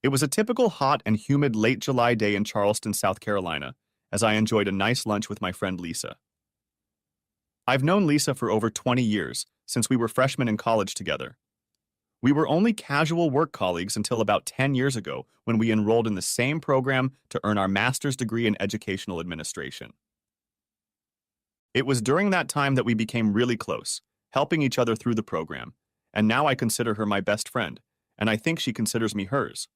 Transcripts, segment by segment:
It was a typical hot and humid late July day in Charleston, South Carolina, as I enjoyed a nice lunch with my friend Lisa. I've known Lisa for over 20 years, since we were freshmen in college together. We were only casual work colleagues until about 10 years ago when we enrolled in the same program to earn our master's degree in educational administration. It was during that time that we became really close, helping each other through the program, and now I consider her my best friend, and I think she considers me hers.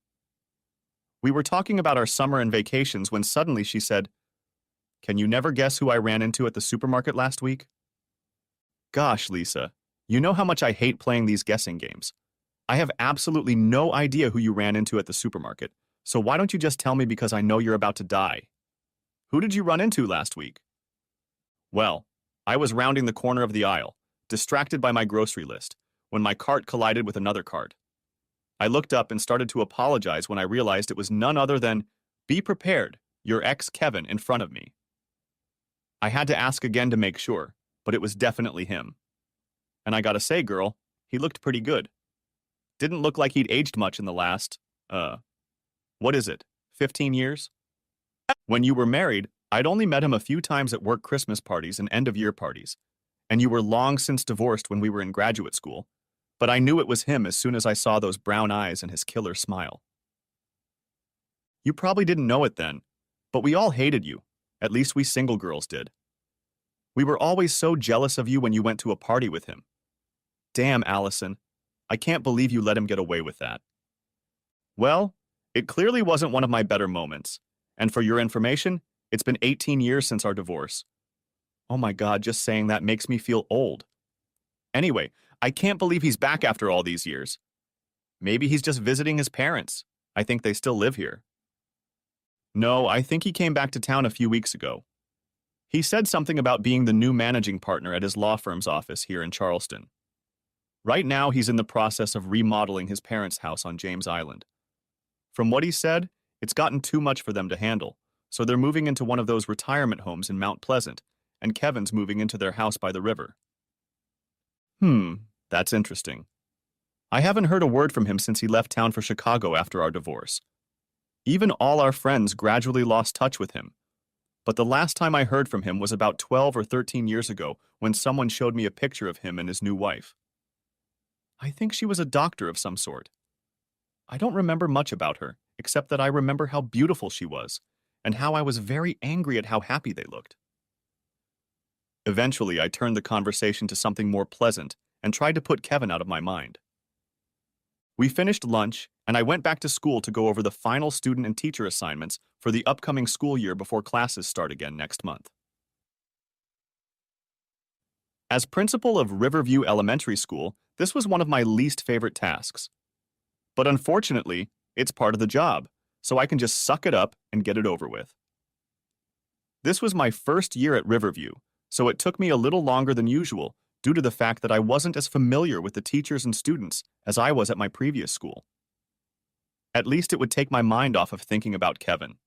We were talking about our summer and vacations when suddenly she said, "Can you never guess who I ran into at the supermarket last week?" Gosh, Lisa, you know how much I hate playing these guessing games. I have absolutely no idea who you ran into at the supermarket, so why don't you just tell me because I know you're about to die? Who did you run into last week? Well, I was rounding the corner of the aisle, distracted by my grocery list, when my cart collided with another cart. I looked up and started to apologize when I realized it was none other than, "Be prepared, your ex Kevin," in front of me. I had to ask again to make sure, but it was definitely him. And I gotta say, girl, he looked pretty good. Didn't look like he'd aged much in the last, what is it, 15 years? When you were married, I'd only met him a few times at work Christmas parties and end-of-year parties, and you were long since divorced when we were in graduate school, but I knew it was him as soon as I saw those brown eyes and his killer smile. You probably didn't know it then, but we all hated you. At least we single girls did. We were always so jealous of you when you went to a party with him. Damn, Allison, I can't believe you let him get away with that. Well, it clearly wasn't one of my better moments, and for your information, it's been 18 years since our divorce. Oh my God, just saying that makes me feel old. Anyway, I can't believe he's back after all these years. Maybe he's just visiting his parents. I think they still live here. No, I think he came back to town a few weeks ago. He said something about being the new managing partner at his law firm's office here in Charleston. Right now, he's in the process of remodeling his parents' house on James Island. From what he said, it's gotten too much for them to handle, so they're moving into one of those retirement homes in Mount Pleasant, and Kevin's moving into their house by the river. That's interesting. I haven't heard a word from him since he left town for Chicago after our divorce. Even all our friends gradually lost touch with him. But the last time I heard from him was about 12 or 13 years ago when someone showed me a picture of him and his new wife. I think she was a doctor of some sort. I don't remember much about her, except that I remember how beautiful she was, and how I was very angry at how happy they looked. Eventually, I turned the conversation to something more pleasant and tried to put Kevin out of my mind. We finished lunch, and I went back to school to go over the final student and teacher assignments for the upcoming school year before classes start again next month. As principal of Riverview Elementary School, this was one of my least favorite tasks. But unfortunately, it's part of the job, so I can just suck it up and get it over with. This was my first year at Riverview, so it took me a little longer than usual due to the fact that I wasn't as familiar with the teachers and students as I was at my previous school. At least it would take my mind off of thinking about Kevin.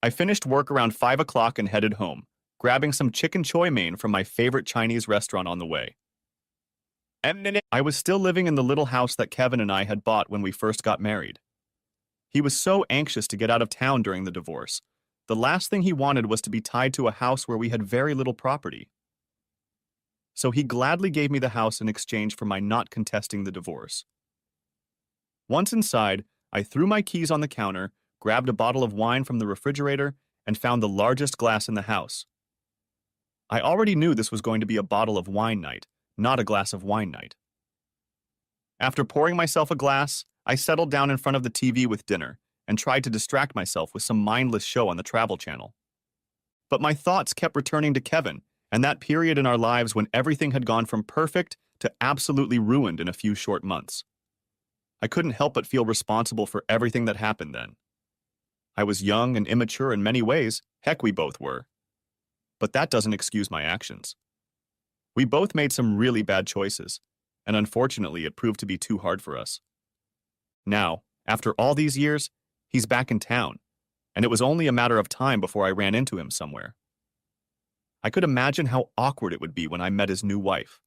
I finished work around 5 o'clock and headed home, grabbing some chicken choy mein from my favorite Chinese restaurant on the way. I was still living in the little house that Kevin and I had bought when we first got married. He was so anxious to get out of town during the divorce. The last thing he wanted was to be tied to a house where we had very little property. So he gladly gave me the house in exchange for my not contesting the divorce. Once inside, I threw my keys on the counter, grabbed a bottle of wine from the refrigerator, and found the largest glass in the house. I already knew this was going to be a bottle of wine night, not a glass of wine night. After pouring myself a glass, I settled down in front of the TV with dinner and tried to distract myself with some mindless show on the Travel Channel. But my thoughts kept returning to Kevin and that period in our lives when everything had gone from perfect to absolutely ruined in a few short months. I couldn't help but feel responsible for everything that happened then. I was young and immature in many ways, heck we both were. But that doesn't excuse my actions. We both made some really bad choices, and unfortunately it proved to be too hard for us. Now, after all these years, he's back in town, and it was only a matter of time before I ran into him somewhere. I could imagine how awkward it would be when I met his new wife.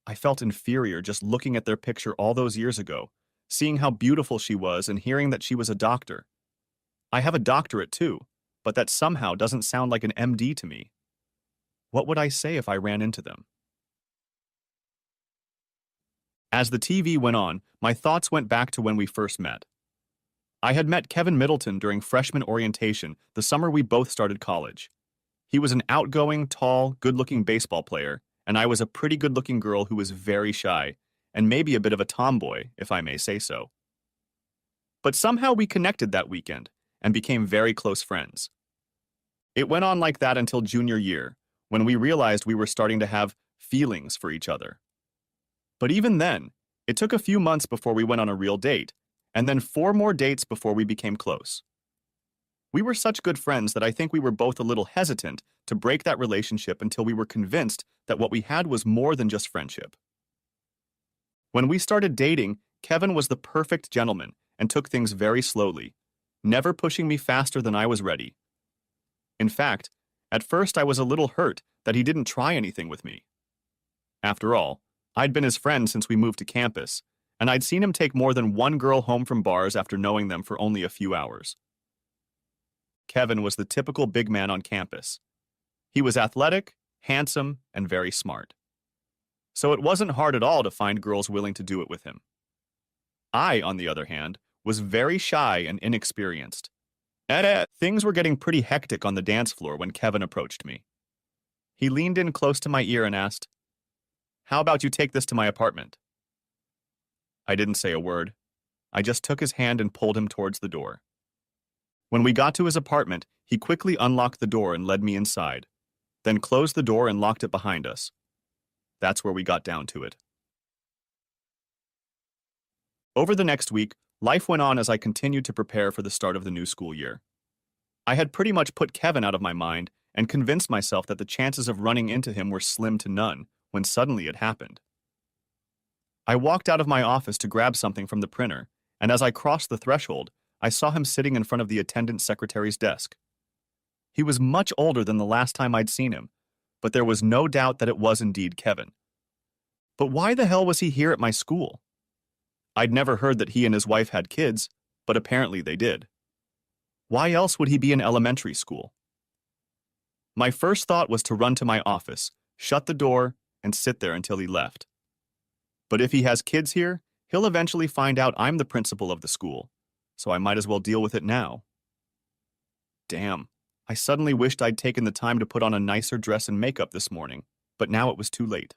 I felt inferior just looking at their picture all those years ago, seeing how beautiful she was and hearing that she was a doctor. I have a doctorate too, but that somehow doesn't sound like an MD to me. What would I say if I ran into them? As the TV went on, my thoughts went back to when we first met. I had met Kevin Middleton during freshman orientation the summer we both started college. He was an outgoing, tall, good-looking baseball player, and I was a pretty good-looking girl who was very shy, and maybe a bit of a tomboy, if I may say so. But somehow we connected that weekend and became very close friends. It went on like that until junior year, when we realized we were starting to have feelings for each other. But even then, it took a few months before we went on a real date, and then 4 more dates before we became close. We were such good friends that I think we were both a little hesitant to break that relationship until we were convinced that what we had was more than just friendship. When we started dating, Kevin was the perfect gentleman and took things very slowly, never pushing me faster than I was ready. In fact, at first I was a little hurt that he didn't try anything with me. After all, I'd been his friend since we moved to campus, and I'd seen him take more than one girl home from bars after knowing them for only a few hours. Kevin was the typical big man on campus. He was athletic, handsome, and very smart. So it wasn't hard at all to find girls willing to do it with him. I, on the other hand, was very shy and inexperienced. Things were getting pretty hectic on the dance floor when Kevin approached me. He leaned in close to my ear and asked, "How about you take this to my apartment?" I didn't say a word. I just took his hand and pulled him towards the door. When we got to his apartment, he quickly unlocked the door and led me inside, then closed the door and locked it behind us. That's where we got down to it. Over the next week, life went on as I continued to prepare for the start of the new school year. I had pretty much put Kevin out of my mind and convinced myself that the chances of running into him were slim to none when suddenly it happened. I walked out of my office to grab something from the printer, and as I crossed the threshold, I saw him sitting in front of the attendant secretary's desk. He was much older than the last time I'd seen him, but there was no doubt that it was indeed Kevin. But why the hell was he here at my school? I'd never heard that he and his wife had kids, but apparently they did. Why else would he be in elementary school? My first thought was to run to my office, shut the door, and sit there until he left. But if he has kids here, he'll eventually find out I'm the principal of the school, so I might as well deal with it now. Damn, I suddenly wished I'd taken the time to put on a nicer dress and makeup this morning, but now it was too late.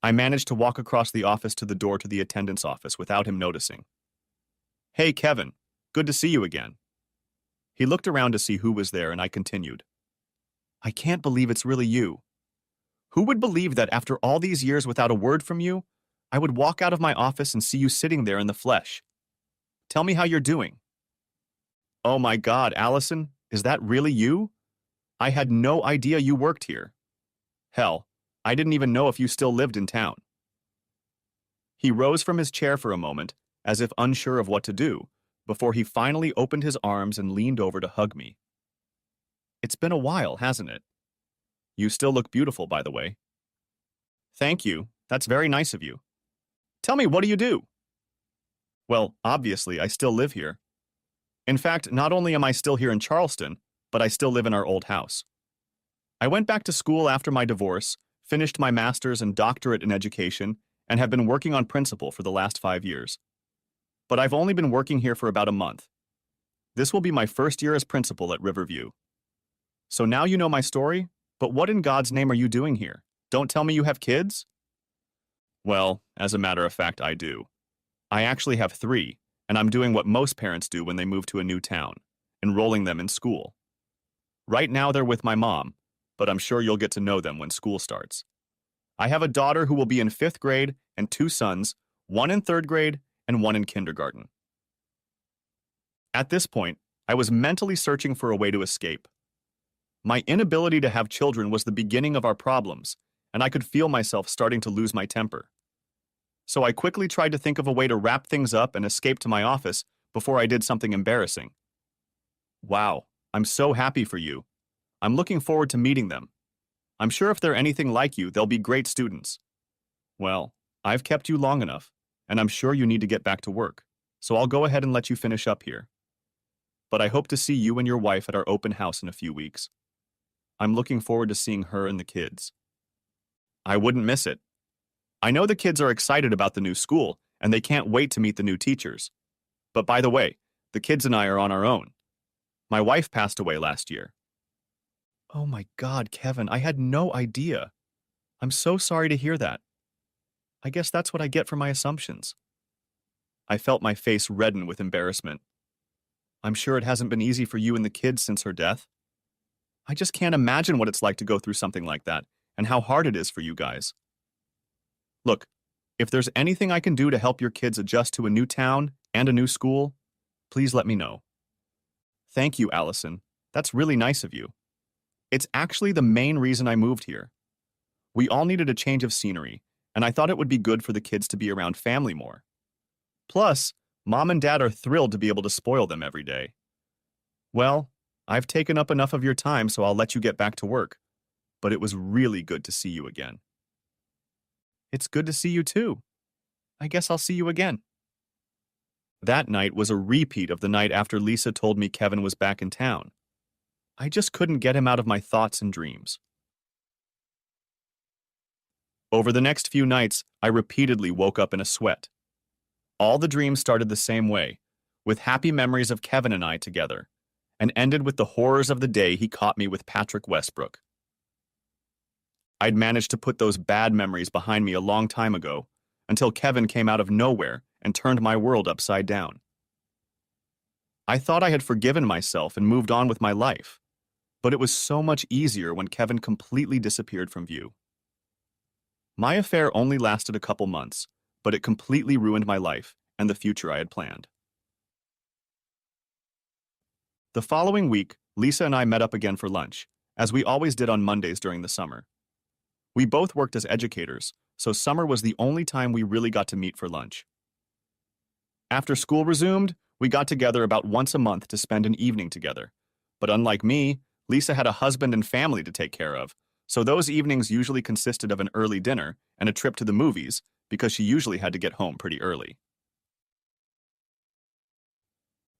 I managed to walk across the office to the door to the attendant's office without him noticing. "Hey, Kevin, good to see you again." He looked around to see who was there, and I continued. "I can't believe it's really you. Who would believe that after all these years without a word from you, I would walk out of my office and see you sitting there in the flesh? Tell me how you're doing." "Oh my God, Allison, is that really you? I had no idea you worked here. Hell, I didn't even know if you still lived in town." He rose from his chair for a moment, as if unsure of what to do, before he finally opened his arms and leaned over to hug me. "It's been a while, hasn't it? You still look beautiful, by the way." "Thank you, that's very nice of you. Tell me, what do you do?" "Well, obviously, I still live here. In fact, not only am I still here in Charleston, but I still live in our old house. I went back to school after my divorce, finished my master's and doctorate in education, and have been working on principal for the last 5 years. But I've only been working here for about a month. This will be my first year as principal at Riverview. So now you know my story, but what in God's name are you doing here? Don't tell me you have kids?" "Well, as a matter of fact, I do. I actually have 3, and I'm doing what most parents do when they move to a new town, enrolling them in school. Right now they're with my mom, but I'm sure you'll get to know them when school starts. I have a daughter who will be in 5th grade and 2 sons, one in 3rd grade and one in kindergarten." At this point, I was mentally searching for a way to escape. My inability to have children was the beginning of our problems, and I could feel myself starting to lose my temper. So I quickly tried to think of a way to wrap things up and escape to my office before I did something embarrassing. "Wow, I'm so happy for you. I'm looking forward to meeting them. I'm sure if they're anything like you, they'll be great students." "Well, I've kept you long enough. and I'm sure you need to get back to work, so I'll go ahead and let you finish up here. But I hope to see you and your wife at our open house in a few weeks. I'm looking forward to seeing her and the kids. I wouldn't miss it. I know the kids are excited about the new school, and they can't wait to meet the new teachers. But by the way, the kids and I are on our own. My wife passed away last year. Oh my God, Kevin, I had no idea. I'm so sorry to hear that. I guess that's what I get for my assumptions. I felt my face redden with embarrassment. I'm sure it hasn't been easy for you and the kids since her death. I just can't imagine what it's like to go through something like that, and how hard it is for you guys. Look, if there's anything I can do to help your kids adjust to a new town and a new school, please let me know. Thank you, Allison. That's really nice of you. It's actually the main reason I moved here. We all needed a change of scenery, and I thought it would be good for the kids to be around family more. Plus, Mom and Dad are thrilled to be able to spoil them every day. Well, I've taken up enough of your time, so I'll let you get back to work. But it was really good to see you again. It's good to see you too. I guess I'll see you again. That night was a repeat of the night after Lisa told me Kevin was back in town. I just couldn't get him out of my thoughts and dreams. Over the next few nights, I repeatedly woke up in a sweat. All the dreams started the same way, with happy memories of Kevin and I together, and ended with the horrors of the day he caught me with Patrick Westbrook. I'd managed to put those bad memories behind me a long time ago, until Kevin came out of nowhere and turned my world upside down. I thought I had forgiven myself and moved on with my life, but it was so much easier when Kevin completely disappeared from view. My affair only lasted a couple months, but it completely ruined my life and the future I had planned. The following week, Lisa and I met up again for lunch, as we always did on Mondays during the summer. We both worked as educators, so summer was the only time we really got to meet for lunch. After school resumed, we got together about once a month to spend an evening together. But unlike me, Lisa had a husband and family to take care of, so those evenings usually consisted of an early dinner and a trip to the movies, because she usually had to get home pretty early.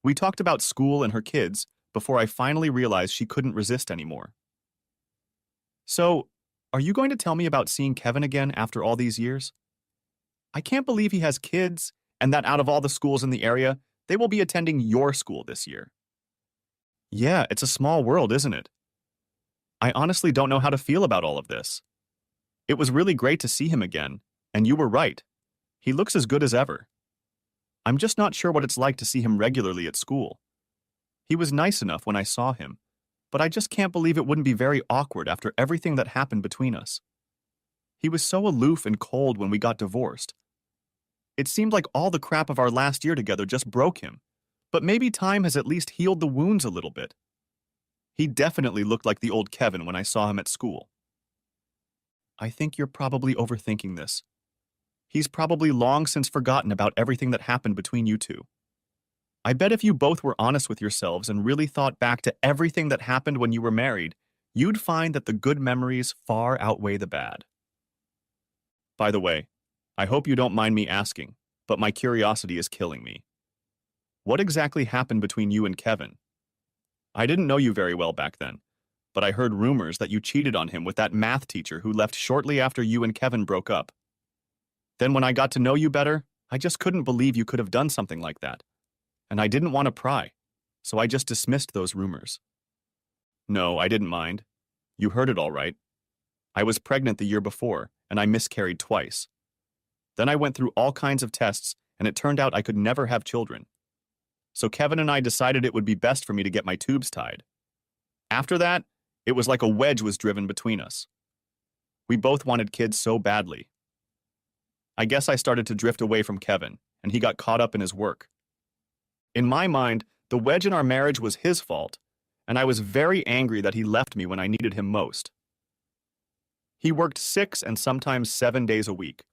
We talked about school and her kids before I finally realized she couldn't resist anymore. So, are you going to tell me about seeing Kevin again after all these years? I can't believe he has kids, and that out of all the schools in the area, they will be attending your school this year. Yeah, it's a small world, isn't it? I honestly don't know how to feel about all of this. It was really great to see him again, and you were right. He looks as good as ever. I'm just not sure what it's like to see him regularly at school. He was nice enough when I saw him, but I just can't believe it wouldn't be very awkward after everything that happened between us. He was so aloof and cold when we got divorced. It seemed like all the crap of our last year together just broke him, but maybe time has at least healed the wounds a little bit. He definitely looked like the old Kevin when I saw him at school. I think you're probably overthinking this. He's probably long since forgotten about everything that happened between you two. I bet if you both were honest with yourselves and really thought back to everything that happened when you were married, you'd find that the good memories far outweigh the bad. By the way, I hope you don't mind me asking, but my curiosity is killing me. What exactly happened between you and Kevin? I didn't know you very well back then, but I heard rumors that you cheated on him with that math teacher who left shortly after you and Kevin broke up. Then when I got to know you better, I just couldn't believe you could have done something like that. And I didn't want to pry, so I just dismissed those rumors. No, I didn't mind. You heard it all right. I was pregnant the year before, and I miscarried twice. Then I went through all kinds of tests, and it turned out I could never have children. So Kevin and I decided it would be best for me to get my tubes tied. After that, it was like a wedge was driven between us. We both wanted kids so badly. I guess I started to drift away from Kevin, and he got caught up in his work. In my mind, the wedge in our marriage was his fault, and I was very angry that he left me when I needed him most. He worked 6 and sometimes 7 days a week.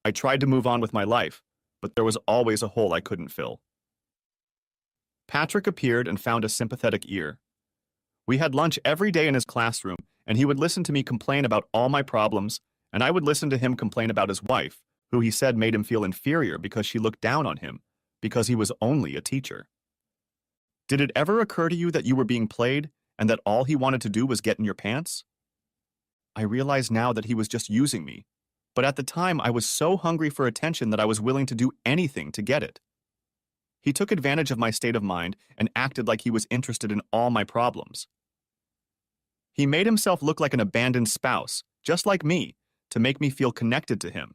I tried to move on with my life, but there was always a hole I couldn't fill. Patrick appeared and found a sympathetic ear. We had lunch every day in his classroom, and he would listen to me complain about all my problems, and I would listen to him complain about his wife, who he said made him feel inferior because she looked down on him, because he was only a teacher. Did it ever occur to you that you were being played and that all he wanted to do was get in your pants? I realize now that he was just using me, but at the time I was so hungry for attention that I was willing to do anything to get it. He took advantage of my state of mind and acted like he was interested in all my problems. He made himself look like an abandoned spouse, just like me, to make me feel connected to him,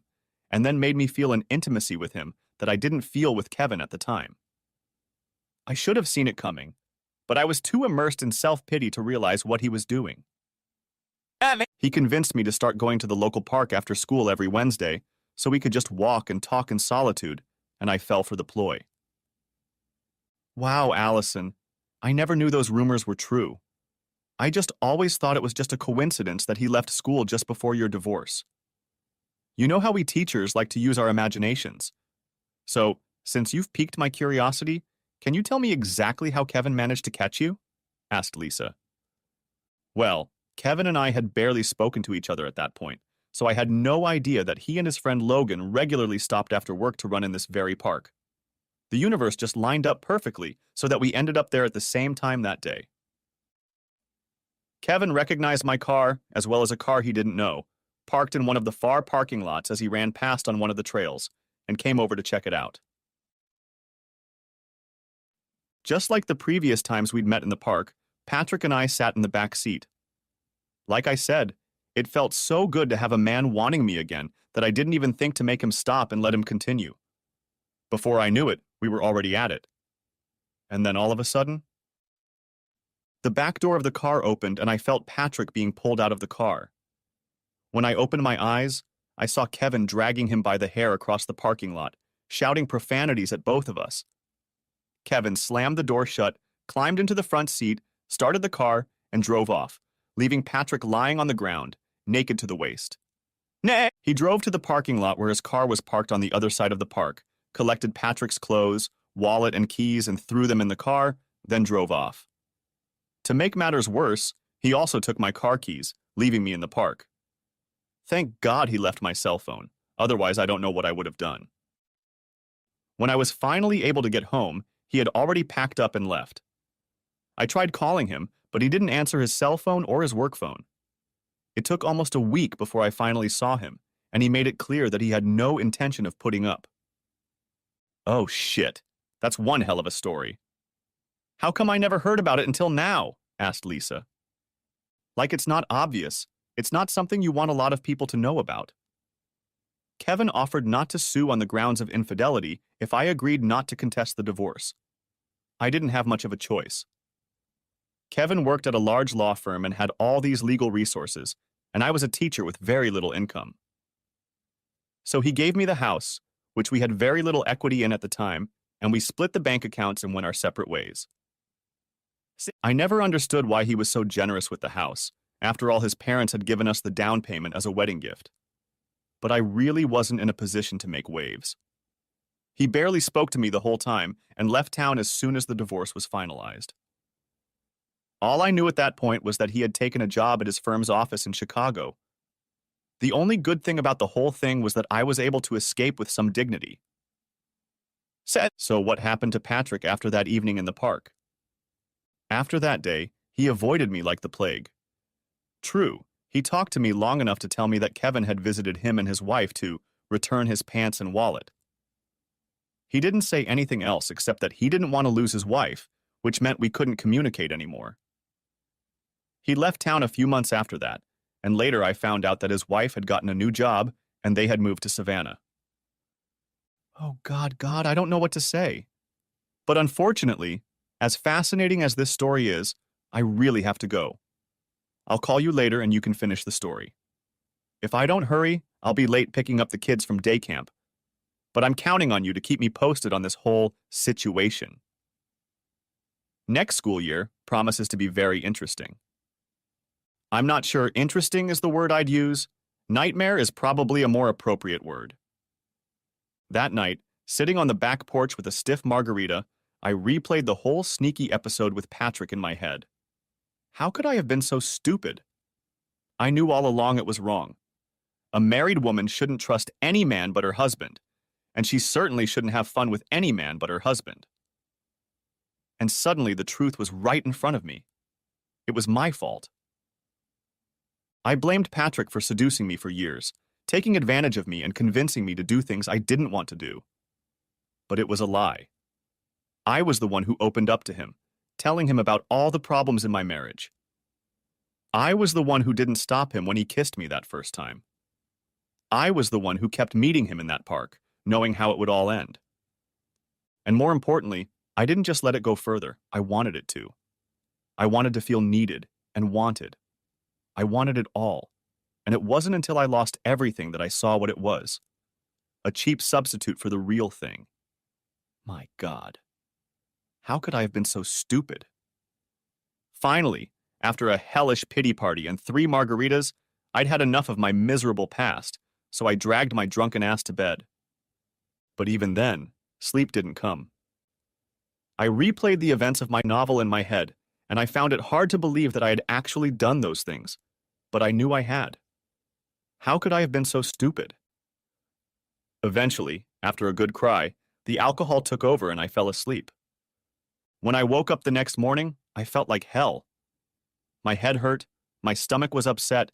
and then made me feel an intimacy with him that I didn't feel with Kevin at the time. I should have seen it coming, but I was too immersed in self-pity to realize what he was doing. He convinced me to start going to the local park after school every Wednesday so we could just walk and talk in solitude, and I fell for the ploy. Wow, Allison, I never knew those rumors were true. I just always thought it was just a coincidence that he left school just before your divorce. You know how we teachers like to use our imaginations. So, since you've piqued my curiosity, can you tell me exactly how Kevin managed to catch you? Asked Lisa. Well, Kevin and I had barely spoken to each other at that point, so I had no idea that he and his friend Logan regularly stopped after work to run in this very park. The universe just lined up perfectly so that we ended up there at the same time that day. Kevin recognized my car, as well as a car he didn't know, parked in one of the far parking lots as he ran past on one of the trails, and came over to check it out. Just like the previous times we'd met in the park, Patrick and I sat in the back seat. Like I said, it felt so good to have a man wanting me again that I didn't even think to make him stop and let him continue. Before I knew it, we were already at it. And then all of a sudden, the back door of the car opened and I felt Patrick being pulled out of the car. When I opened my eyes, I saw Kevin dragging him by the hair across the parking lot, shouting profanities at both of us. Kevin slammed the door shut, climbed into the front seat, started the car, and drove off, leaving Patrick lying on the ground, naked to the waist. Nay! He drove to the parking lot where his car was parked on the other side of the park, collected Patrick's clothes, wallet, and keys and threw them in the car, then drove off. To make matters worse, he also took my car keys, leaving me in the park. Thank God he left my cell phone, otherwise I don't know what I would have done. When I was finally able to get home, he had already packed up and left. I tried calling him, but he didn't answer his cell phone or his work phone. It took almost a week before I finally saw him, and he made it clear that he had no intention of putting up. Oh shit, that's one hell of a story. How come I never heard about it until now? Asked Lisa. Like it's not obvious. It's not something you want a lot of people to know about. Kevin offered not to sue on the grounds of infidelity if I agreed not to contest the divorce. I didn't have much of a choice. Kevin worked at a large law firm and had all these legal resources, and I was a teacher with very little income. So he gave me the house, which we had very little equity in at the time, and we split the bank accounts and went our separate ways. I never understood why he was so generous with the house. After all, his parents had given us the down payment as a wedding gift. But I really wasn't in a position to make waves. He barely spoke to me the whole time and left town as soon as the divorce was finalized. All I knew at that point was that he had taken a job at his firm's office in Chicago. The only good thing about the whole thing was that I was able to escape with some dignity. So what happened to Patrick after that evening in the park? After that day, he avoided me like the plague. True, he talked to me long enough to tell me that Kevin had visited him and his wife to return his pants and wallet. He didn't say anything else except that he didn't want to lose his wife, which meant we couldn't communicate anymore. He left town a few months after that, and later I found out that his wife had gotten a new job and they had moved to Savannah. Oh God, I don't know what to say. But unfortunately, as fascinating as this story is, I really have to go. I'll call you later and you can finish the story. If I don't hurry, I'll be late picking up the kids from day camp. But I'm counting on you to keep me posted on this whole situation. Next school year promises to be very interesting. I'm not sure interesting is the word I'd use. Nightmare is probably a more appropriate word. That night, sitting on the back porch with a stiff margarita, I replayed the whole sneaky episode with Patrick in my head. How could I have been so stupid? I knew all along it was wrong. A married woman shouldn't trust any man but her husband, and she certainly shouldn't have fun with any man but her husband. And suddenly the truth was right in front of me. It was my fault. I blamed Patrick for seducing me for years, taking advantage of me and convincing me to do things I didn't want to do. But it was a lie. I was the one who opened up to him, telling him about all the problems in my marriage. I was the one who didn't stop him when he kissed me that first time. I was the one who kept meeting him in that park, knowing how it would all end. And more importantly, I didn't just let it go further. I wanted it to. I wanted to feel needed and wanted. I wanted it all. And it wasn't until I lost everything that I saw what it was. A cheap substitute for the real thing. My God. How could I have been so stupid? Finally, after a hellish pity party and 3 margaritas, I'd had enough of my miserable past, so I dragged my drunken ass to bed. But even then, sleep didn't come. I replayed the events of my novel in my head, and I found it hard to believe that I had actually done those things, but I knew I had. How could I have been so stupid? Eventually, after a good cry, the alcohol took over and I fell asleep. When I woke up the next morning, I felt like hell. My head hurt, my stomach was upset,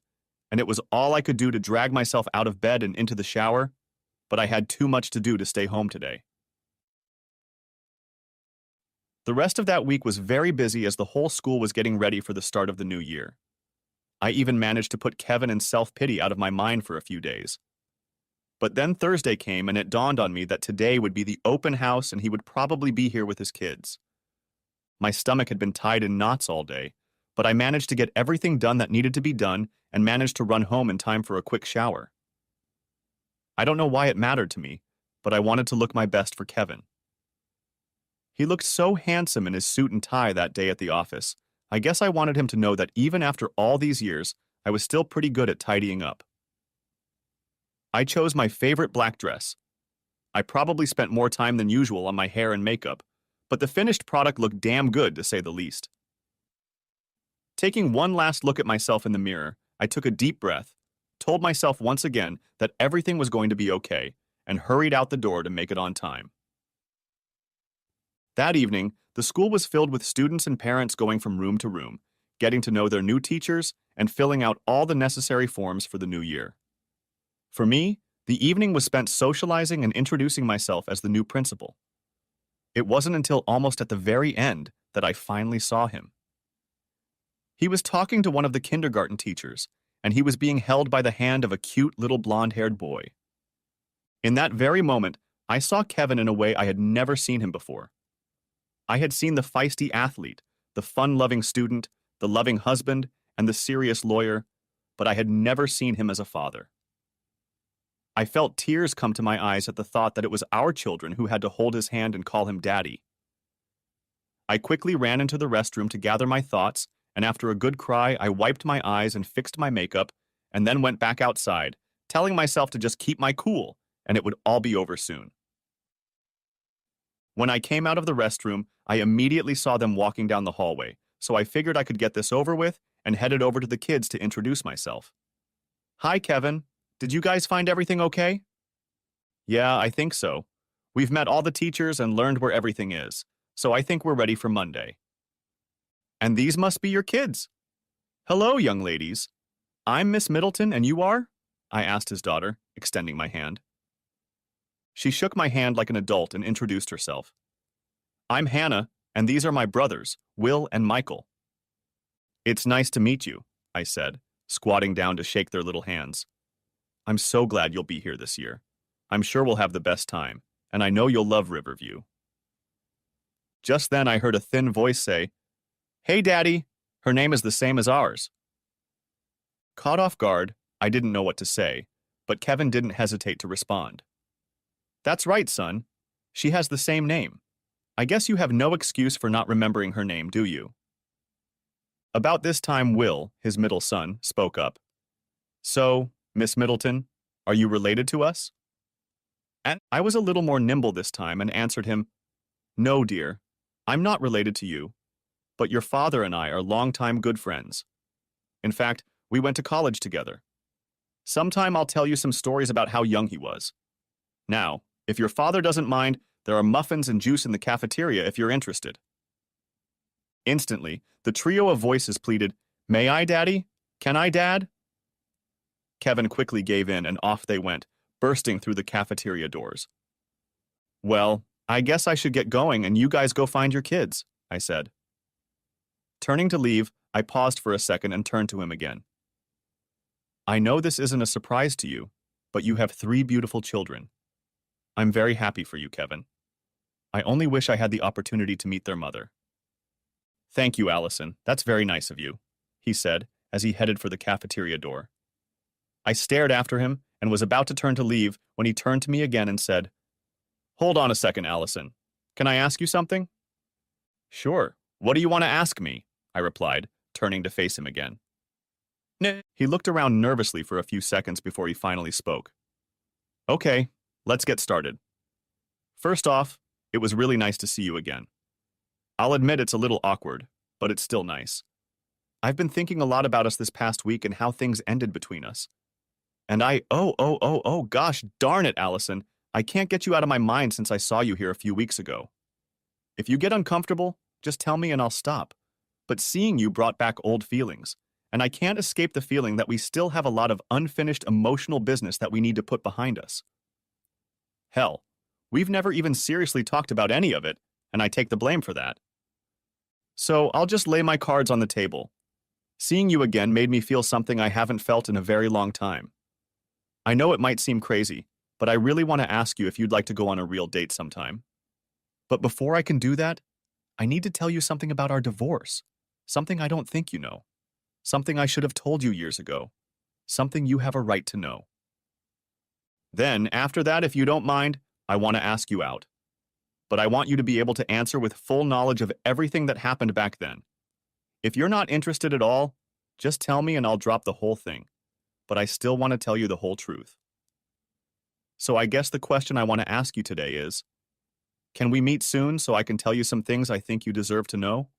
and it was all I could do to drag myself out of bed and into the shower, but I had too much to do to stay home today. The rest of that week was very busy as the whole school was getting ready for the start of the new year. I even managed to put Kevin and self-pity out of my mind for a few days. But then Thursday came and it dawned on me that today would be the open house and he would probably be here with his kids. My stomach had been tied in knots all day, but I managed to get everything done that needed to be done and managed to run home in time for a quick shower. I don't know why it mattered to me, but I wanted to look my best for Kevin. He looked so handsome in his suit and tie that day at the office. I guess I wanted him to know that even after all these years, I was still pretty good at tidying up. I chose my favorite black dress. I probably spent more time than usual on my hair and makeup, but the finished product looked damn good to say the least. Taking one last look at myself in the mirror, I took a deep breath, told myself once again that everything was going to be okay, and hurried out the door to make it on time. That evening, the school was filled with students and parents going from room to room, getting to know their new teachers and filling out all the necessary forms for the new year. For me, the evening was spent socializing and introducing myself as the new principal. It wasn't until almost at the very end that I finally saw him. He was talking to one of the kindergarten teachers, and he was being held by the hand of a cute little blonde-haired boy. In that very moment, I saw Kevin in a way I had never seen him before. I had seen the feisty athlete, the fun-loving student, the loving husband, and the serious lawyer, but I had never seen him as a father. I felt tears come to my eyes at the thought that it was our children who had to hold his hand and call him Daddy. I quickly ran into the restroom to gather my thoughts, and after a good cry, I wiped my eyes and fixed my makeup, and then went back outside, telling myself to just keep my cool, and it would all be over soon. When I came out of the restroom, I immediately saw them walking down the hallway, so I figured I could get this over with and headed over to the kids to introduce myself. Hi, Kevin. Did you guys find everything okay? Yeah, I think so. We've met all the teachers and learned where everything is, so I think we're ready for Monday. And these must be your kids. Hello, young ladies. I'm Miss Middleton, and you are? I asked his daughter, extending my hand. She shook my hand like an adult and introduced herself. I'm Hannah, and these are my brothers, Will and Michael. It's nice to meet you, I said, squatting down to shake their little hands. I'm so glad you'll be here this year. I'm sure we'll have the best time, and I know you'll love Riverview. Just then I heard a thin voice say, Hey, Daddy, her name is the same as ours. Caught off guard, I didn't know what to say, but Kevin didn't hesitate to respond. That's right, son. She has the same name. I guess you have no excuse for not remembering her name, do you? About this time, Will, his middle son, spoke up. So, Miss Middleton, are you related to us? And I was a little more nimble this time and answered him, No, dear, I'm not related to you, but your father and I are longtime good friends. In fact, we went to college together. Sometime I'll tell you some stories about how young he was. Now, if your father doesn't mind, there are muffins and juice in the cafeteria if you're interested. Instantly, the trio of voices pleaded, "May I, Daddy? Can I, Dad?" Kevin quickly gave in and off they went, bursting through the cafeteria doors. "Well, I guess I should get going and you guys go find your kids," I said. Turning to leave, I paused for a second and turned to him again. "I know this isn't a surprise to you, but you have 3 beautiful children. I'm very happy for you, Kevin. I only wish I had the opportunity to meet their mother." "Thank you, Allison. That's very nice of you," he said as he headed for the cafeteria door. I stared after him and was about to turn to leave when he turned to me again and said, "Hold on a second, Allison. Can I ask you something?" "Sure. What do you want to ask me?" I replied, turning to face him again. He looked around nervously for a few seconds before he finally spoke. "Okay, let's get started. First off, it was really nice to see you again. I'll admit it's a little awkward, but it's still nice. I've been thinking a lot about us this past week and how things ended between us. And gosh darn it, Allison, I can't get you out of my mind since I saw you here a few weeks ago. If you get uncomfortable, just tell me and I'll stop. But seeing you brought back old feelings, and I can't escape the feeling that we still have a lot of unfinished emotional business that we need to put behind us. Hell, we've never even seriously talked about any of it, and I take the blame for that. So I'll just lay my cards on the table. Seeing you again made me feel something I haven't felt in a very long time. I know it might seem crazy, but I really want to ask you if you'd like to go on a real date sometime. But before I can do that, I need to tell you something about our divorce. Something I don't think you know. Something I should have told you years ago. Something you have a right to know. Then, after that, if you don't mind, I want to ask you out. But I want you to be able to answer with full knowledge of everything that happened back then. If you're not interested at all, just tell me and I'll drop the whole thing. But I still want to tell you the whole truth. So I guess the question I want to ask you today is, can we meet soon so I can tell you some things I think you deserve to know?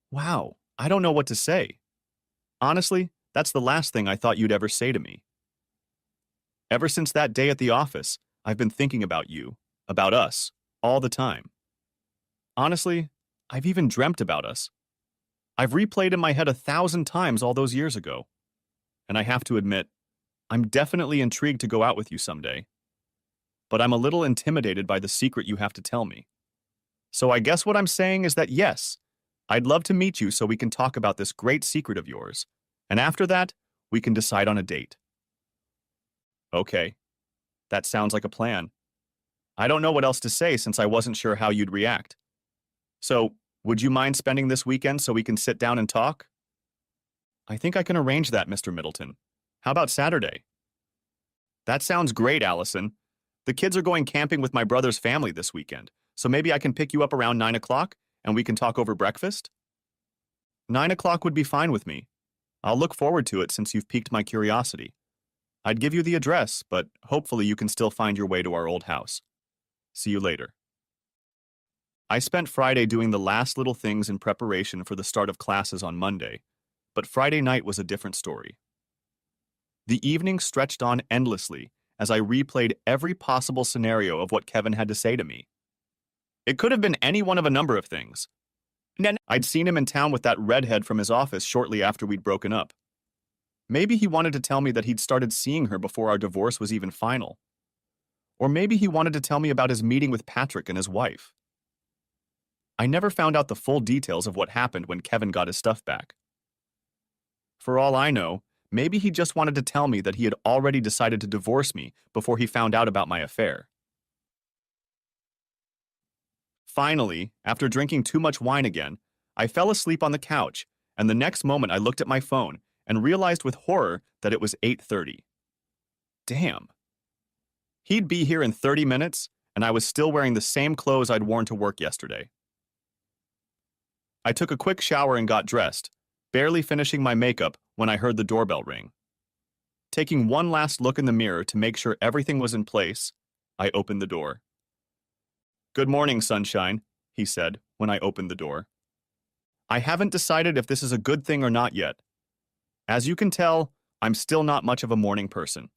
Wow, I don't know what to say. Honestly, that's the last thing I thought you'd ever say to me. Ever since that day at the office, I've been thinking about you, about us, all the time. Honestly, I've even dreamt about us. I've replayed in my head 1,000 times all those years ago. And I have to admit, I'm definitely intrigued to go out with you someday. But I'm a little intimidated by the secret you have to tell me. So I guess what I'm saying is that yes, I'd love to meet you so we can talk about this great secret of yours. And after that, we can decide on a date. Okay, that sounds like a plan. I don't know what else to say since I wasn't sure how you'd react. So, would you mind spending this weekend so we can sit down and talk? I think I can arrange that, Mr. Middleton. How about Saturday? That sounds great, Allison. The kids are going camping with my brother's family this weekend, so maybe I can pick you up around 9 o'clock and we can talk over breakfast? 9 o'clock would be fine with me. I'll look forward to it since you've piqued my curiosity. I'd give you the address, but hopefully you can still find your way to our old house. See you later. I spent Friday doing the last little things in preparation for the start of classes on Monday, but Friday night was a different story. The evening stretched on endlessly as I replayed every possible scenario of what Kevin had to say to me. It could have been any one of a number of things. I'd seen him in town with that redhead from his office shortly after we'd broken up. Maybe he wanted to tell me that he'd started seeing her before our divorce was even final. Or maybe he wanted to tell me about his meeting with Patrick and his wife. I never found out the full details of what happened when Kevin got his stuff back. For all I know, maybe he just wanted to tell me that he had already decided to divorce me before he found out about my affair. Finally, after drinking too much wine again, I fell asleep on the couch, and the next moment I looked at my phone and realized with horror that it was 8:30. Damn. He'd be here in 30 minutes, and I was still wearing the same clothes I'd worn to work yesterday. I took a quick shower and got dressed, barely finishing my makeup when I heard the doorbell ring. Taking one last look in the mirror to make sure everything was in place, I opened the door. "Good morning, sunshine," he said when I opened the door. I haven't decided if this is a good thing or not yet. As you can tell, I'm still not much of a morning person.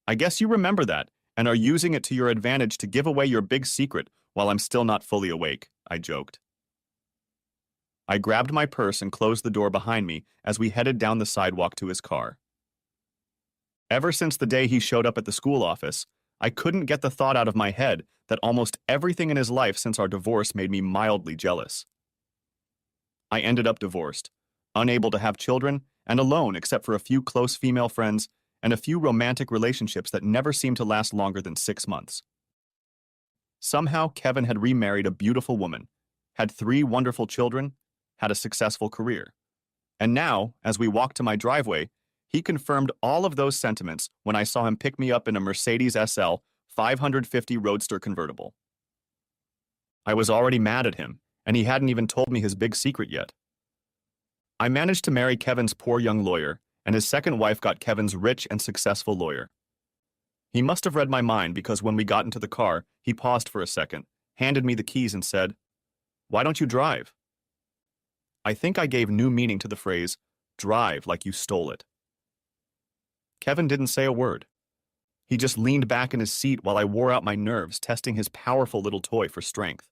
I guess you remember that and are using it to your advantage to give away your big secret while I'm still not fully awake, I joked. I grabbed my purse and closed the door behind me as we headed down the sidewalk to his car. Ever since the day he showed up at the school office, I couldn't get the thought out of my head that almost everything in his life since our divorce made me mildly jealous. I ended up divorced, unable to have children, and alone except for a few close female friends and a few romantic relationships that never seemed to last longer than 6 months. Somehow, Kevin had remarried a beautiful woman, had 3 wonderful children, had a successful career. And now, as we walked to my driveway, he confirmed all of those sentiments when I saw him pick me up in a Mercedes SL 550 Roadster convertible. I was already mad at him, and he hadn't even told me his big secret yet. I managed to marry Kevin's poor young lawyer, and his second wife got Kevin's rich and successful lawyer. He must have read my mind because when we got into the car, he paused for a second, handed me the keys and said, "Why don't you drive?" I think I gave new meaning to the phrase, "drive like you stole it." Kevin didn't say a word. He just leaned back in his seat while I wore out my nerves testing his powerful little toy for strength.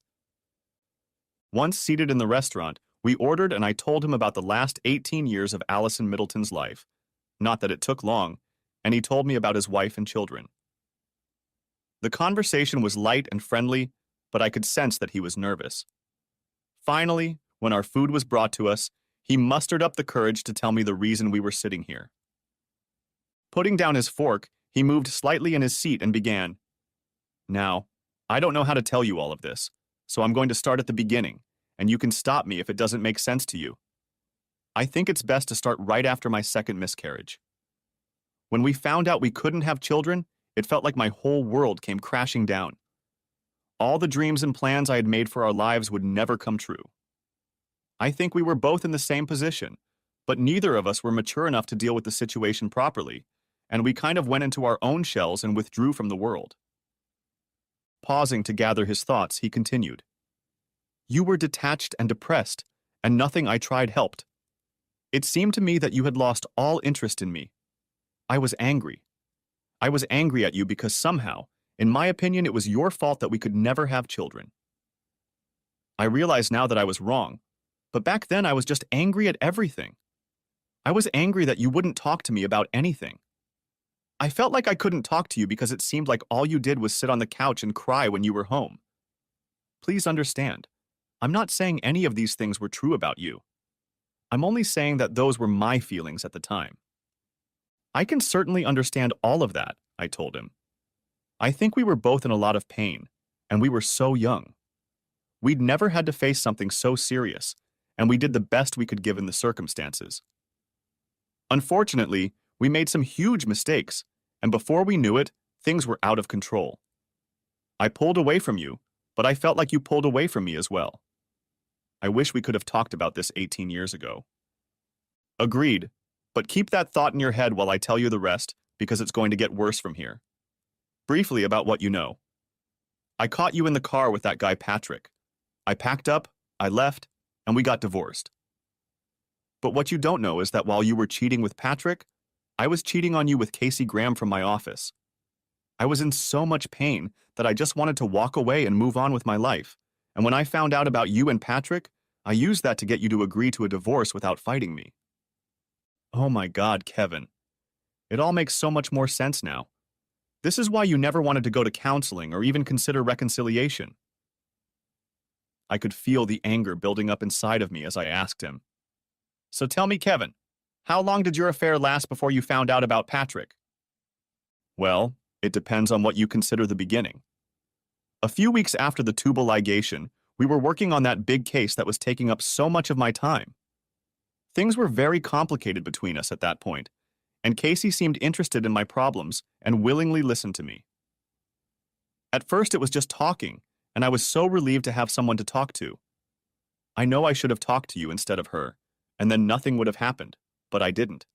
Once seated in the restaurant, we ordered and I told him about the last 18 years of Allison Middleton's life. Not that it took long, and he told me about his wife and children. The conversation was light and friendly, but I could sense that he was nervous. Finally, when our food was brought to us, he mustered up the courage to tell me the reason we were sitting here. Putting down his fork, he moved slightly in his seat and began, "Now, I don't know how to tell you all of this, so I'm going to start at the beginning, and you can stop me if it doesn't make sense to you. I think it's best to start right after my second miscarriage. When we found out we couldn't have children, it felt like my whole world came crashing down. All the dreams and plans I had made for our lives would never come true. I think we were both in the same position, but neither of us were mature enough to deal with the situation properly, and we kind of went into our own shells and withdrew from the world." Pausing to gather his thoughts, he continued, "You were detached and depressed, and nothing I tried helped. It seemed to me that you had lost all interest in me. I was angry. I was angry at you because somehow, in my opinion, it was your fault that we could never have children. I realize now that I was wrong, but back then I was just angry at everything. I was angry that you wouldn't talk to me about anything. I felt like I couldn't talk to you because it seemed like all you did was sit on the couch and cry when you were home. Please understand, I'm not saying any of these things were true about you. I'm only saying that those were my feelings at the time." "I can certainly understand all of that," I told him. "I think we were both in a lot of pain, and we were so young. We'd never had to face something so serious, and we did the best we could given the circumstances. Unfortunately, we made some huge mistakes, and before we knew it, things were out of control. I pulled away from you, but I felt like you pulled away from me as well. I wish we could have talked about this 18 years ago." "Agreed, but keep that thought in your head while I tell you the rest, because it's going to get worse from here. Briefly about what you know. I caught you in the car with that guy Patrick. I packed up, I left, and we got divorced. But what you don't know is that while you were cheating with Patrick, I was cheating on you with Casey Graham from my office. I was in so much pain that I just wanted to walk away and move on with my life, and when I found out about you and Patrick, I used that to get you to agree to a divorce without fighting me." Oh my God, Kevin. It all makes so much more sense now. This is why you never wanted to go to counseling or even consider reconciliation. I could feel the anger building up inside of me as I asked him, "So tell me, Kevin, how long did your affair last before you found out about Patrick?" "Well, it depends on what you consider the beginning. A few weeks after the tubal ligation, we were working on that big case that was taking up so much of my time. Things were very complicated between us at that point, and Casey seemed interested in my problems and willingly listened to me. At first it was just talking, and I was so relieved to have someone to talk to. I know I should have talked to you instead of her, and then nothing would have happened, but I didn't.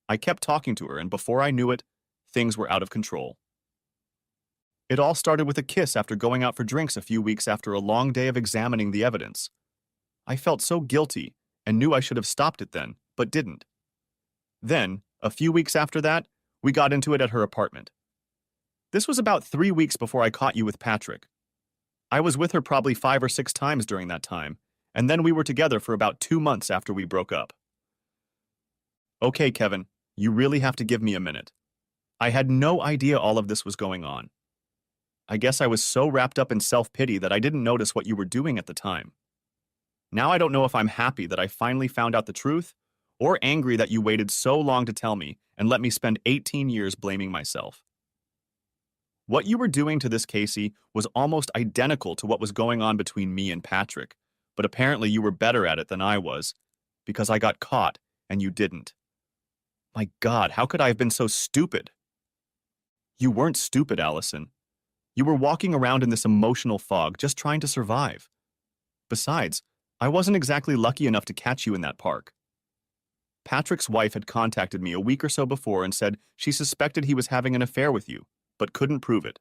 I kept talking to her, and before I knew it, things were out of control. It all started with a kiss after going out for drinks a few weeks after a long day of examining the evidence. I felt so guilty and knew I should have stopped it then, but didn't. Then, A few weeks after that, we got into it at her apartment. This was about 3 weeks before I caught you with Patrick. I was with her probably 5 or 6 times during that time, and then we were together for about 2 months after we broke up. Okay, Kevin, you really have to give me a minute. I had no idea all of this was going on. I guess I was so wrapped up in self-pity that I didn't notice what you were doing at the time. Now I don't know if I'm happy that I finally found out the truth, or angry that you waited so long to tell me and let me spend 18 years blaming myself. What you were doing to this Casey was almost identical to what was going on between me and Patrick, but apparently you were better at it than I was, because I got caught and you didn't. My God, how could I have been so stupid? You weren't stupid, Allison. You were walking around in this emotional fog, just trying to survive. Besides, I wasn't exactly lucky enough to catch you in that park. Patrick's wife had contacted me a week or so before and said she suspected he was having an affair with you, but couldn't prove it.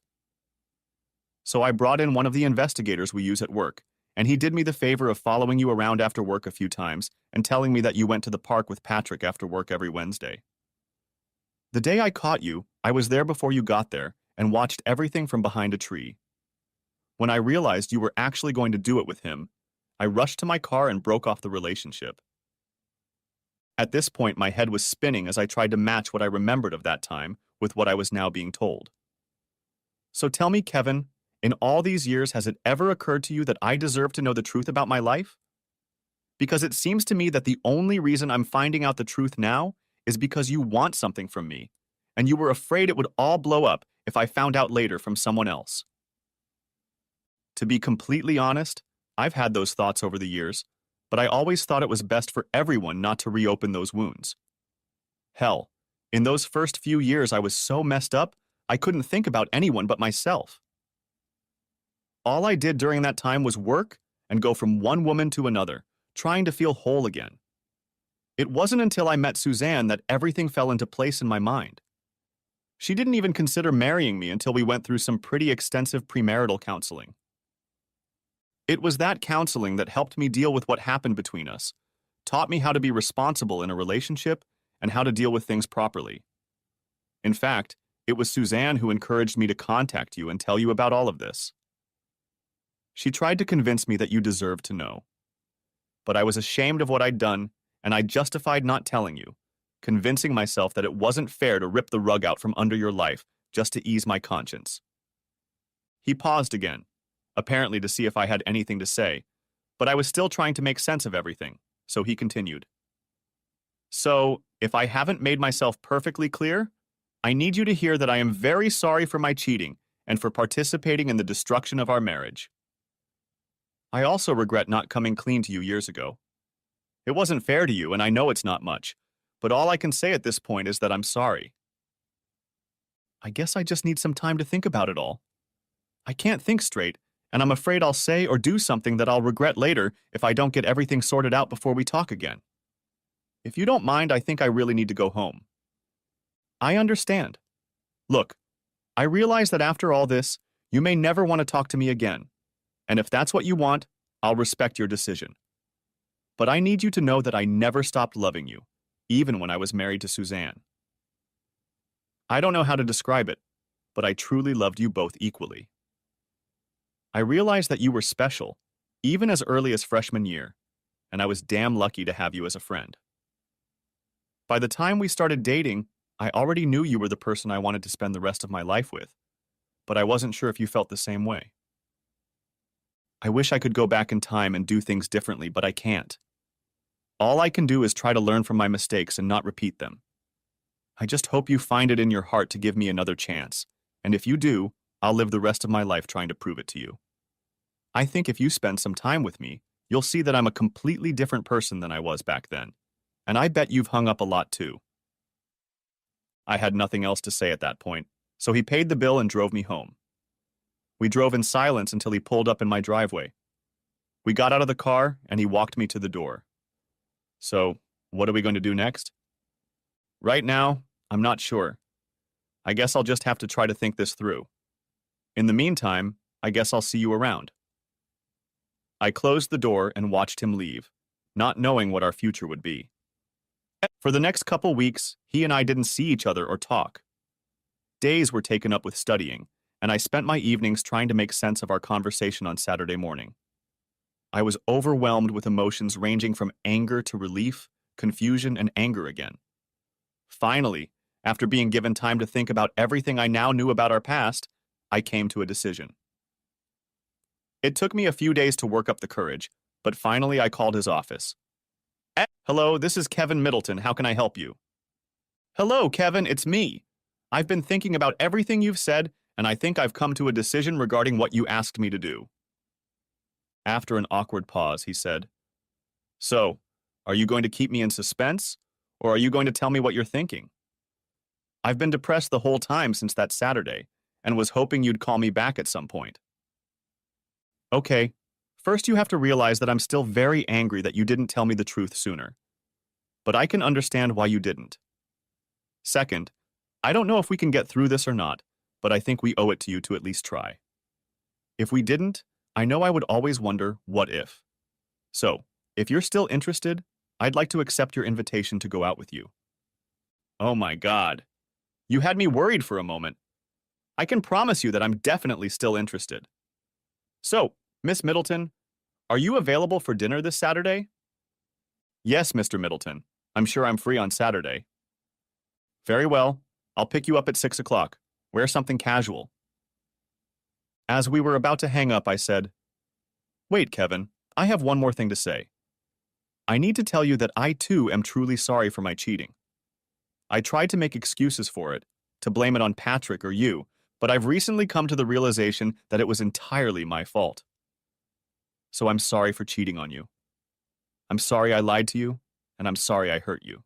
So I brought in one of the investigators we use at work, and he did me the favor of following you around after work a few times and telling me that you went to the park with Patrick after work every Wednesday. The day I caught you, I was there before you got there and watched everything from behind a tree. When I realized you were actually going to do it with him, I rushed to my car and broke off the relationship. At this point, my head was spinning as I tried to match what I remembered of that time with what I was now being told. So tell me, Kevin, in all these years, has it ever occurred to you that I deserve to know the truth about my life? Because it seems to me that the only reason I'm finding out the truth now is because you want something from me, and you were afraid it would all blow up if I found out later from someone else. To be completely honest, I've had those thoughts over the years, but I always thought it was best for everyone not to reopen those wounds. Hell, in those first few years I was so messed up, I couldn't think about anyone but myself. All I did during that time was work and go from one woman to another, trying to feel whole again. It wasn't until I met Suzanne that everything fell into place in my mind. She didn't even consider marrying me until we went through some pretty extensive premarital counseling. It was that counseling that helped me deal with what happened between us, taught me how to be responsible in a relationship and how to deal with things properly. In fact, it was Suzanne who encouraged me to contact you and tell you about all of this. She tried to convince me that you deserved to know. But I was ashamed of what I'd done, and I justified not telling you, convincing myself that it wasn't fair to rip the rug out from under your life just to ease my conscience. He paused again, apparently to see if I had anything to say, but I was still trying to make sense of everything, so he continued. So, if I haven't made myself perfectly clear, I need you to hear that I am very sorry for my cheating and for participating in the destruction of our marriage. I also regret not coming clean to you years ago. It wasn't fair to you, and I know it's not much, but all I can say at this point is that I'm sorry. I guess I just need some time to think about it all. I can't think straight, and I'm afraid I'll say or do something that I'll regret later if I don't get everything sorted out before we talk again. If you don't mind, I think I really need to go home. I understand. Look, I realize that after all this, you may never want to talk to me again, and if that's what you want, I'll respect your decision. But I need you to know that I never stopped loving you, even when I was married to Suzanne. I don't know how to describe it, but I truly loved you both equally. I realized that you were special, even as early as freshman year, and I was damn lucky to have you as a friend. By the time we started dating, I already knew you were the person I wanted to spend the rest of my life with, but I wasn't sure if you felt the same way. I wish I could go back in time and do things differently, but I can't. All I can do is try to learn from my mistakes and not repeat them. I just hope you find it in your heart to give me another chance, and if you do, I'll live the rest of my life trying to prove it to you. I think if you spend some time with me, you'll see that I'm a completely different person than I was back then, and I bet you've hung up a lot too. I had nothing else to say at that point, so he paid the bill and drove me home. We drove in silence until he pulled up in my driveway. We got out of the car, and he walked me to the door. So, what are we going to do next? Right now, I'm not sure. I guess I'll just have to try to think this through. In the meantime, I guess I'll see you around. I closed the door and watched him leave, not knowing what our future would be. For the next couple weeks, he and I didn't see each other or talk. Days were taken up with studying, and I spent my evenings trying to make sense of our conversation on Saturday morning. I was overwhelmed with emotions ranging from anger to relief, confusion, and anger again. Finally, after being given time to think about everything I now knew about our past, I came to a decision. It took me a few days to work up the courage, but finally I called his office. Hello, this is Kevin Middleton. How can I help you? Hello, Kevin, it's me. I've been thinking about everything you've said, and I think I've come to a decision regarding what you asked me to do. After an awkward pause, he said, So, are you going to keep me in suspense, or are you going to tell me what you're thinking? I've been depressed the whole time since that Saturday, and was hoping you'd call me back at some point. Okay, first you have to realize that I'm still very angry that you didn't tell me the truth sooner. But I can understand why you didn't. Second, I don't know if we can get through this or not, but I think we owe it to you to at least try. If we didn't, I know I would always wonder, what if? So, if you're still interested, I'd like to accept your invitation to go out with you. Oh my God. You had me worried for a moment. I can promise you that I'm definitely still interested. So, Miss Middleton, are you available for dinner this Saturday? Yes, Mr. Middleton. I'm sure I'm free on Saturday. Very well. I'll pick you up at 6 o'clock. Wear something casual. As we were about to hang up, I said, Wait, Kevin, I have one more thing to say. I need to tell you that I too am truly sorry for my cheating. I tried to make excuses for it, to blame it on Patrick or you, but I've recently come to the realization that it was entirely my fault. So I'm sorry for cheating on you. I'm sorry I lied to you, and I'm sorry I hurt you.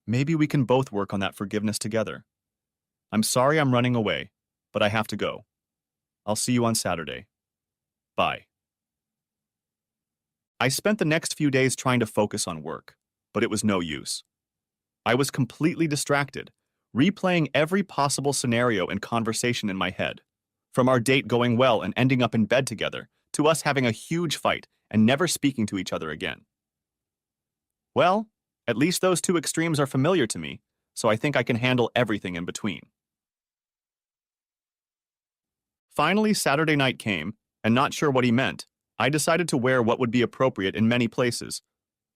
Maybe we can both work on that forgiveness together. I'm sorry I'm running away, but I have to go. I'll see you on Saturday. Bye. I spent the next few days trying to focus on work, but it was no use. I was completely distracted, replaying every possible scenario and conversation in my head, from our date going well and ending up in bed together, to us having a huge fight and never speaking to each other again. Well, at least those two extremes are familiar to me, so I think I can handle everything in between. Finally, Saturday night came, and not sure what he meant, I decided to wear what would be appropriate in many places,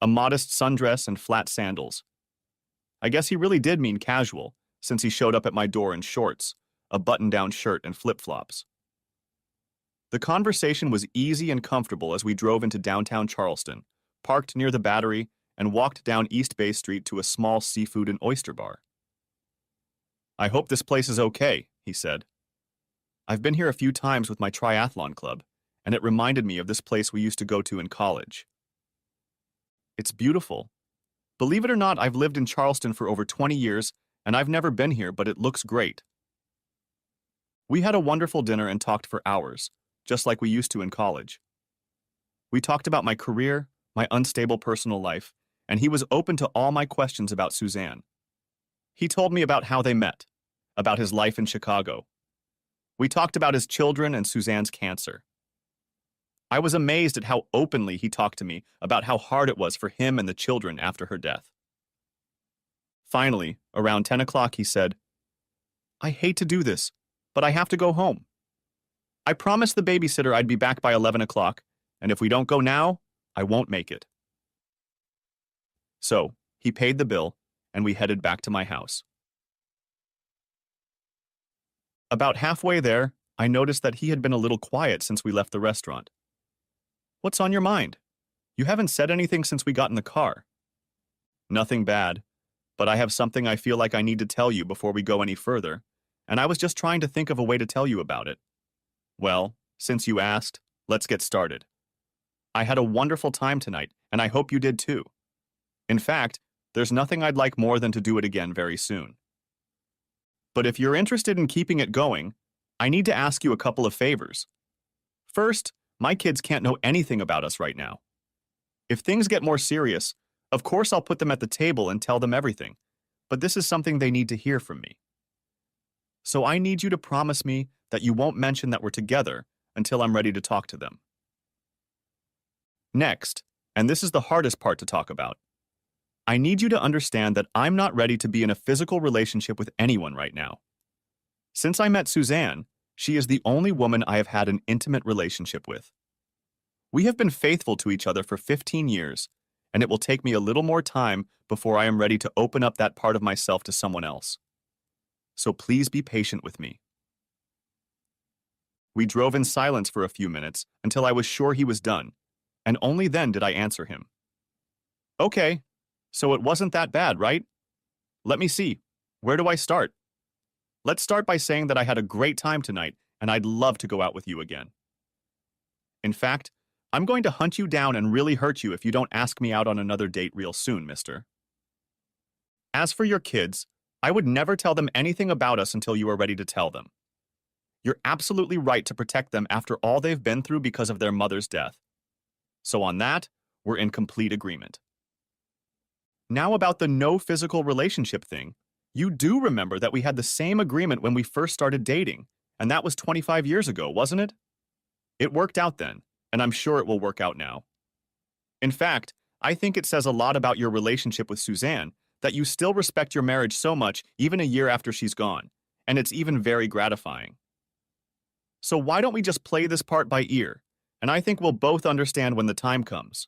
a modest sundress and flat sandals. I guess he really did mean casual, since he showed up at my door in shorts, a button-down shirt, and flip-flops. The conversation was easy and comfortable as we drove into downtown Charleston, parked near the Battery, and walked down East Bay Street to a small seafood and oyster bar. I hope this place is okay, he said. I've been here a few times with my triathlon club, and it reminded me of this place we used to go to in college. It's beautiful. Believe it or not, I've lived in Charleston for over 20 years, and I've never been here, but it looks great. We had a wonderful dinner and talked for hours, just like we used to in college. We talked about my career, my unstable personal life, and he was open to all my questions about Suzanne. He told me about how they met, about his life in Chicago. We talked about his children and Suzanne's cancer. I was amazed at how openly he talked to me about how hard it was for him and the children after her death. Finally, around 10 o'clock, he said, I hate to do this, but I have to go home. I promised the babysitter I'd be back by 11 o'clock, and if we don't go now, I won't make it. So, he paid the bill, and we headed back to my house. About halfway there, I noticed that he had been a little quiet since we left the restaurant. What's on your mind? You haven't said anything since we got in the car. Nothing bad, but I have something I feel like I need to tell you before we go any further, and I was just trying to think of a way to tell you about it. Well, since you asked, let's get started. I had a wonderful time tonight, and I hope you did too. In fact, there's nothing I'd like more than to do it again very soon. But if you're interested in keeping it going, I need to ask you a couple of favors. First, my kids can't know anything about us right now. If things get more serious, of course I'll put them at the table and tell them everything, but this is something they need to hear from me. So I need you to promise me that you won't mention that we're together until I'm ready to talk to them. Next, and this is the hardest part to talk about, I need you to understand that I'm not ready to be in a physical relationship with anyone right now. Since I met Suzanne, she is the only woman I have had an intimate relationship with. We have been faithful to each other for 15 years, and it will take me a little more time before I am ready to open up that part of myself to someone else. So please be patient with me. We drove in silence for a few minutes until I was sure he was done, and only then did I answer him. Okay, so it wasn't that bad, right? Let me see. Where do I start? Let's start by saying that I had a great time tonight, and I'd love to go out with you again. In fact, I'm going to hunt you down and really hurt you if you don't ask me out on another date real soon, mister. As for your kids, I would never tell them anything about us until you are ready to tell them. You're absolutely right to protect them after all they've been through because of their mother's death. So on that, we're in complete agreement. Now about the no physical relationship thing, you do remember that we had the same agreement when we first started dating, and that was 25 years ago, wasn't it? It worked out then, and I'm sure it will work out now. In fact, I think it says a lot about your relationship with Suzanne that you still respect your marriage so much even a year after she's gone, and it's even very gratifying. So why don't we just play this part by ear, and I think we'll both understand when the time comes.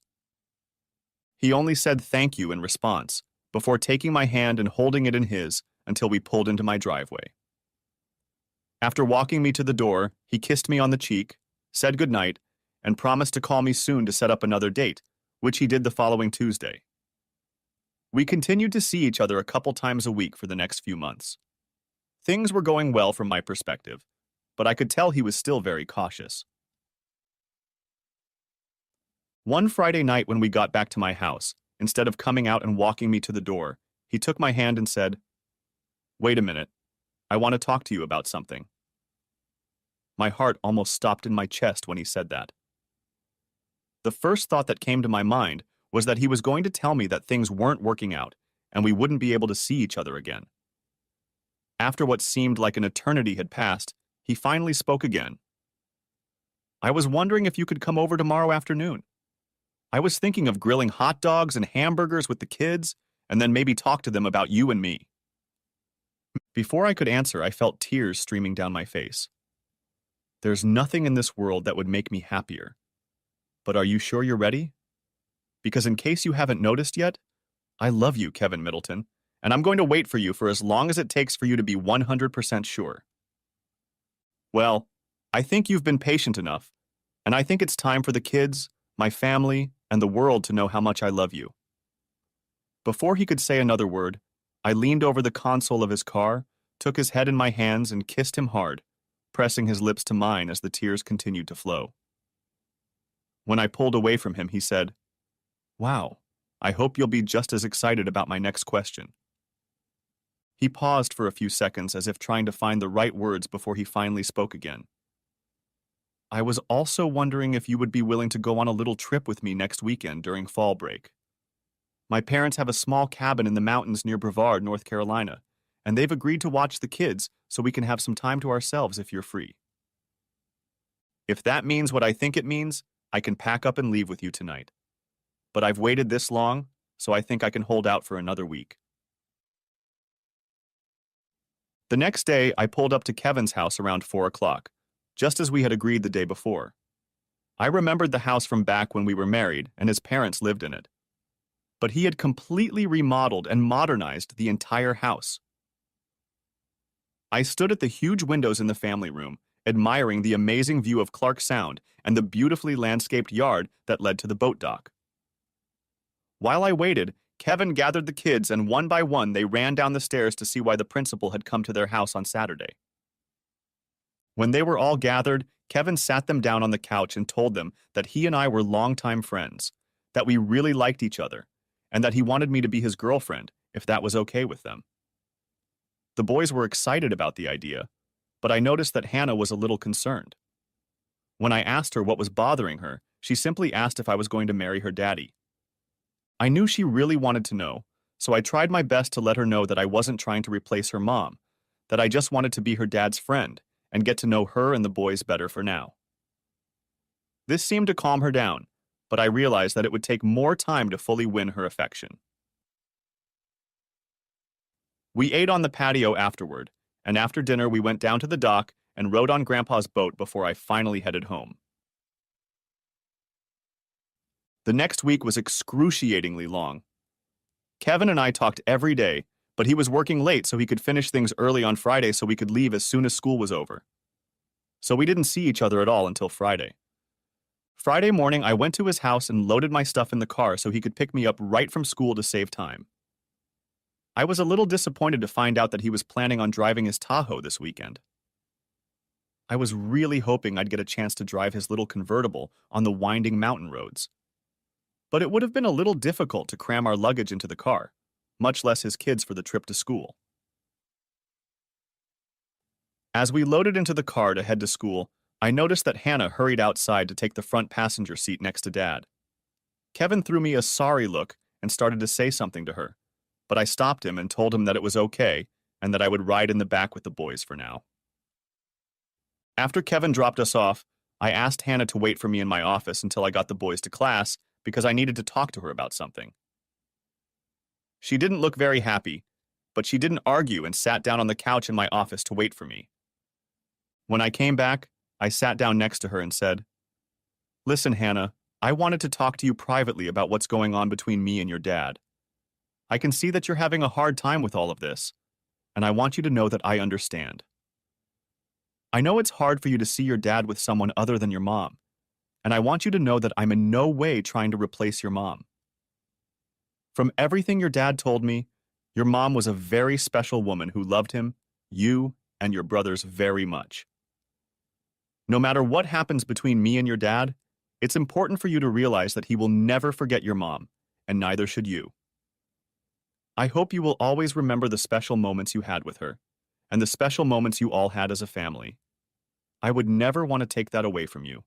He only said thank you in response, before taking my hand and holding it in his until we pulled into my driveway. After walking me to the door, he kissed me on the cheek, said goodnight, and promised to call me soon to set up another date, which he did the following Tuesday. We continued to see each other a couple times a week for the next few months. Things were going well from my perspective, but I could tell he was still very cautious. One Friday night when we got back to my house, instead of coming out and walking me to the door, he took my hand and said, "Wait a minute. I want to talk to you about something." My heart almost stopped in my chest when he said that. The first thought that came to my mind was that he was going to tell me that things weren't working out and we wouldn't be able to see each other again. After what seemed like an eternity had passed, he finally spoke again. "I was wondering if you could come over tomorrow afternoon. I was thinking of grilling hot dogs and hamburgers with the kids and then maybe talk to them about you and me." Before I could answer, I felt tears streaming down my face. There's nothing in this world that would make me happier. But are you sure you're ready? Because in case you haven't noticed yet, I love you, Kevin Middleton, and I'm going to wait for you for as long as it takes for you to be 100% sure. Well, I think you've been patient enough, and I think it's time for the kids, my family, and the world to know how much I love you. Before he could say another word, I leaned over the console of his car, took his head in my hands, and kissed him hard, pressing his lips to mine as the tears continued to flow. When I pulled away from him, he said, "Wow, I hope you'll be just as excited about my next question." He paused for a few seconds as if trying to find the right words before he finally spoke again. "I was also wondering if you would be willing to go on a little trip with me next weekend during fall break. My parents have a small cabin in the mountains near Brevard, North Carolina, and they've agreed to watch the kids so we can have some time to ourselves if you're free. If that means what I think it means, I can pack up and leave with you tonight. But I've waited this long, so I think I can hold out for another week." The next day, I pulled up to Kevin's house around 4 o'clock, just as we had agreed the day before. I remembered the house from back when we were married and his parents lived in it. But he had completely remodeled and modernized the entire house. I stood at the huge windows in the family room, admiring the amazing view of Clark Sound and the beautifully landscaped yard that led to the boat dock. While I waited, Kevin gathered the kids and one by one they ran down the stairs to see why the principal had come to their house on Saturday. When they were all gathered, Kevin sat them down on the couch and told them that he and I were longtime friends, that we really liked each other, and that he wanted me to be his girlfriend, if that was okay with them. The boys were excited about the idea, but I noticed that Hannah was a little concerned. When I asked her what was bothering her, she simply asked if I was going to marry her daddy. I knew she really wanted to know, so I tried my best to let her know that I wasn't trying to replace her mom, that I just wanted to be her dad's friend and get to know her and the boys better for now. This seemed to calm her down, but I realized that it would take more time to fully win her affection. We ate on the patio afterward, and after dinner we went down to the dock and rode on Grandpa's boat before I finally headed home. The next week was excruciatingly long. Kevin and I talked every day, but he was working late so he could finish things early on Friday so we could leave as soon as school was over. So we didn't see each other at all until Friday. Friday morning, I went to his house and loaded my stuff in the car so he could pick me up right from school to save time. I was a little disappointed to find out that he was planning on driving his Tahoe this weekend. I was really hoping I'd get a chance to drive his little convertible on the winding mountain roads. But it would have been a little difficult to cram our luggage into the car, much less his kids for the trip to school. As we loaded into the car to head to school, I noticed that Hannah hurried outside to take the front passenger seat next to Dad. Kevin threw me a sorry look and started to say something to her, but I stopped him and told him that it was okay and that I would ride in the back with the boys for now. After Kevin dropped us off, I asked Hannah to wait for me in my office until I got the boys to class because I needed to talk to her about something. She didn't look very happy, but she didn't argue and sat down on the couch in my office to wait for me. When I came back, I sat down next to her and said, "Listen, Hannah, I wanted to talk to you privately about what's going on between me and your dad. I can see that you're having a hard time with all of this, and I want you to know that I understand. I know it's hard for you to see your dad with someone other than your mom, and I want you to know that I'm in no way trying to replace your mom. From everything your dad told me, your mom was a very special woman who loved him, you, and your brothers very much. No matter what happens between me and your dad, it's important for you to realize that he will never forget your mom, and neither should you. I hope you will always remember the special moments you had with her, and the special moments you all had as a family. I would never want to take that away from you.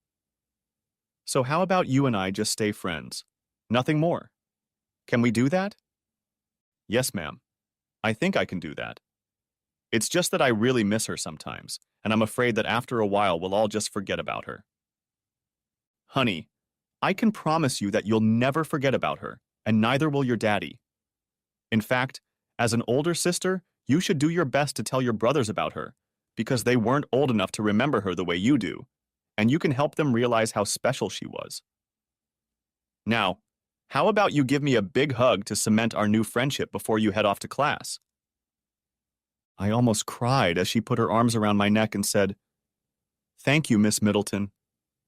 So how about you and I just stay friends? Nothing more. Can we do that?" "Yes, ma'am. I think I can do that. It's just that I really miss her sometimes, and I'm afraid that after a while we'll all just forget about her." "Honey, I can promise you that you'll never forget about her, and neither will your daddy. In fact, as an older sister, you should do your best to tell your brothers about her, because they weren't old enough to remember her the way you do, and you can help them realize how special she was. Now, how about you give me a big hug to cement our new friendship before you head off to class?" I almost cried as she put her arms around my neck and said, "Thank you, Miss Middleton.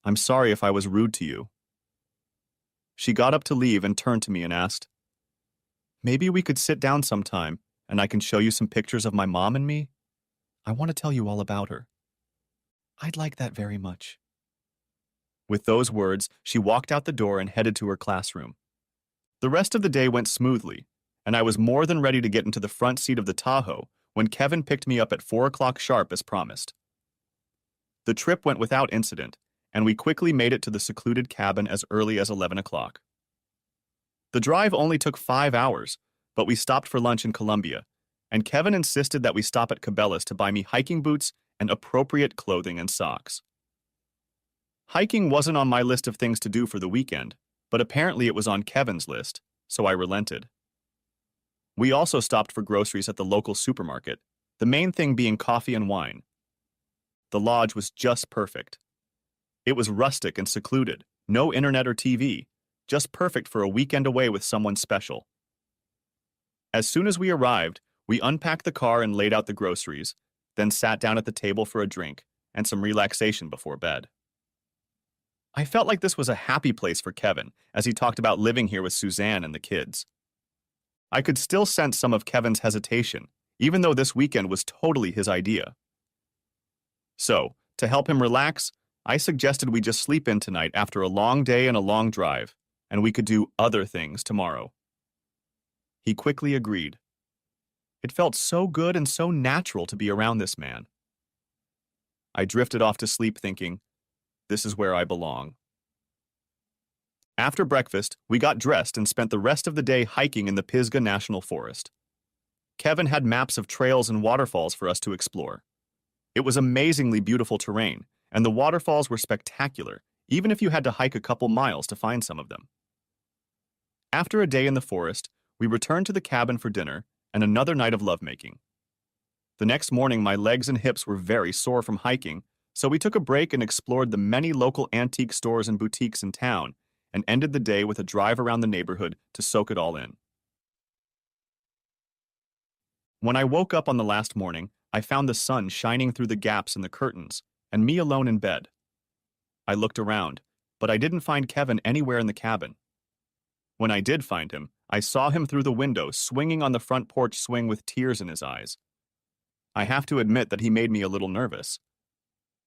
I'm sorry if I was rude to you." She got up to leave and turned to me and asked, "Maybe we could sit down sometime and I can show you some pictures of my mom and me? I want to tell you all about her." "I'd like that very much." With those words, she walked out the door and headed to her classroom. The rest of the day went smoothly, and I was more than ready to get into the front seat of the Tahoe when Kevin picked me up at 4 o'clock sharp as promised. The trip went without incident, and we quickly made it to the secluded cabin as early as 11 o'clock. The drive only took 5 hours, but we stopped for lunch in Columbia, and Kevin insisted that we stop at Cabela's to buy me hiking boots and appropriate clothing and socks. Hiking wasn't on my list of things to do for the weekend, but apparently it was on Kevin's list, so I relented. We also stopped for groceries at the local supermarket, the main thing being coffee and wine. The lodge was just perfect. It was rustic and secluded, no internet or TV, just perfect for a weekend away with someone special. As soon as we arrived, we unpacked the car and laid out the groceries, then sat down at the table for a drink and some relaxation before bed. I felt like this was a happy place for Kevin as he talked about living here with Suzanne and the kids. I could still sense some of Kevin's hesitation, even though this weekend was totally his idea. So, to help him relax, I suggested we just sleep in tonight after a long day and a long drive, and we could do other things tomorrow. He quickly agreed. It felt so good and so natural to be around this man. I drifted off to sleep thinking, this is where I belong. After breakfast, we got dressed and spent the rest of the day hiking in the Pisgah National Forest. Kevin had maps of trails and waterfalls for us to explore. It was amazingly beautiful terrain, and the waterfalls were spectacular, even if you had to hike a couple miles to find some of them. After a day in the forest, we returned to the cabin for dinner and another night of lovemaking. The next morning, my legs and hips were very sore from hiking, so we took a break and explored the many local antique stores and boutiques in town, and ended the day with a drive around the neighborhood to soak it all in. When I woke up on the last morning, I found the sun shining through the gaps in the curtains, and me alone in bed. I looked around, but I didn't find Kevin anywhere in the cabin. When I did find him, I saw him through the window swinging on the front porch swing with tears in his eyes. I have to admit that he made me a little nervous.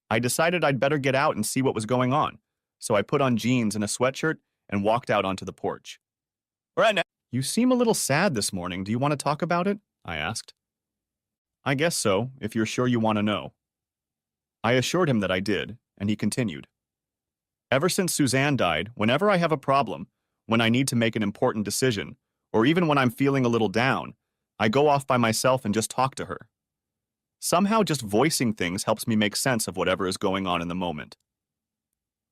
I decided I'd better get out and see what was going on, so I put on jeans and a sweatshirt and walked out onto the porch. Right now, you seem a little sad this morning. Do you want to talk about it? I asked. I guess so, if you're sure you want to know. I assured him that I did, and he continued. Ever since Suzanne died, whenever I have a problem, when I need to make an important decision, or even when I'm feeling a little down, I go off by myself and just talk to her. Somehow just voicing things helps me make sense of whatever is going on in the moment.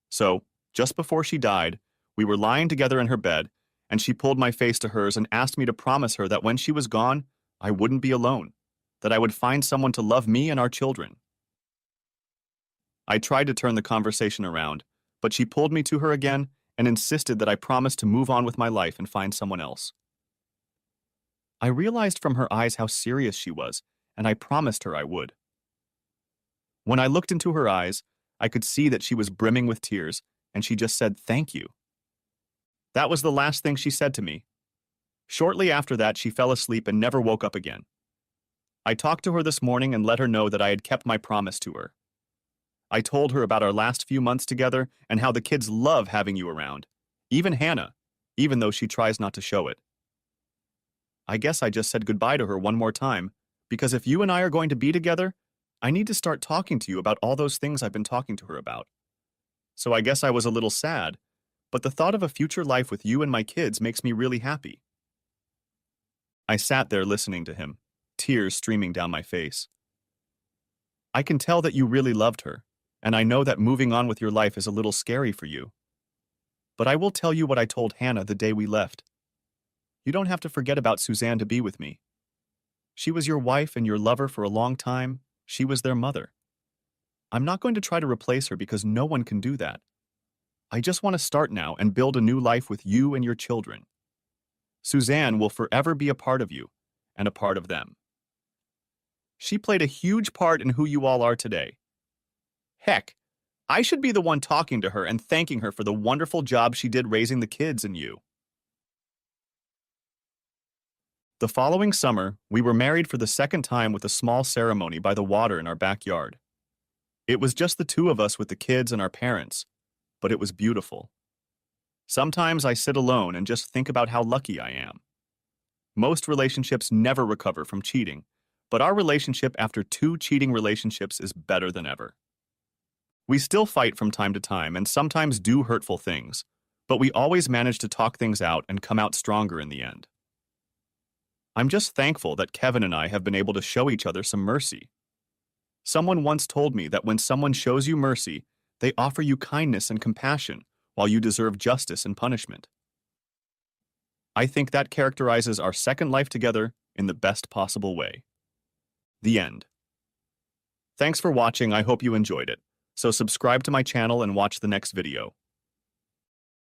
So, just before she died, we were lying together in her bed, and she pulled my face to hers and asked me to promise her that when she was gone, I wouldn't be alone, that I would find someone to love me and our children. I tried to turn the conversation around, but she pulled me to her again and insisted that I promise to move on with my life and find someone else. I realized from her eyes how serious she was, and I promised her I would. When I looked into her eyes, I could see that she was brimming with tears, and she just said, "Thank you." That was the last thing she said to me. Shortly after that, she fell asleep and never woke up again. I talked to her this morning and let her know that I had kept my promise to her. I told her about our last few months together and how the kids love having you around, even Hannah, even though she tries not to show it. I guess I just said goodbye to her one more time, because if you and I are going to be together, I need to start talking to you about all those things I've been talking to her about. So I guess I was a little sad, but the thought of a future life with you and my kids makes me really happy. I sat there listening to him, tears streaming down my face. I can tell that you really loved her, and I know that moving on with your life is a little scary for you. But I will tell you what I told Hannah the day we left. You don't have to forget about Suzanne to be with me. She was your wife and your lover for a long time. She was their mother. I'm not going to try to replace her because no one can do that. I just want to start now and build a new life with you and your children. Suzanne will forever be a part of you and a part of them. She played a huge part in who you all are today. Heck, I should be the one talking to her and thanking her for the wonderful job she did raising the kids and you. The following summer, we were married for the second time with a small ceremony by the water in our backyard. It was just the two of us with the kids and our parents, but it was beautiful. Sometimes I sit alone and just think about how lucky I am. Most relationships never recover from cheating, but our relationship after 2 cheating relationships is better than ever. We still fight from time to time and sometimes do hurtful things, but we always manage to talk things out and come out stronger in the end. I'm just thankful that Kevin and I have been able to show each other some mercy. Someone once told me that when someone shows you mercy, they offer you kindness and compassion while you deserve justice and punishment. I think that characterizes our second life together in the best possible way. The end. Thanks for watching. I hope you enjoyed it. So subscribe to my channel and watch the next video.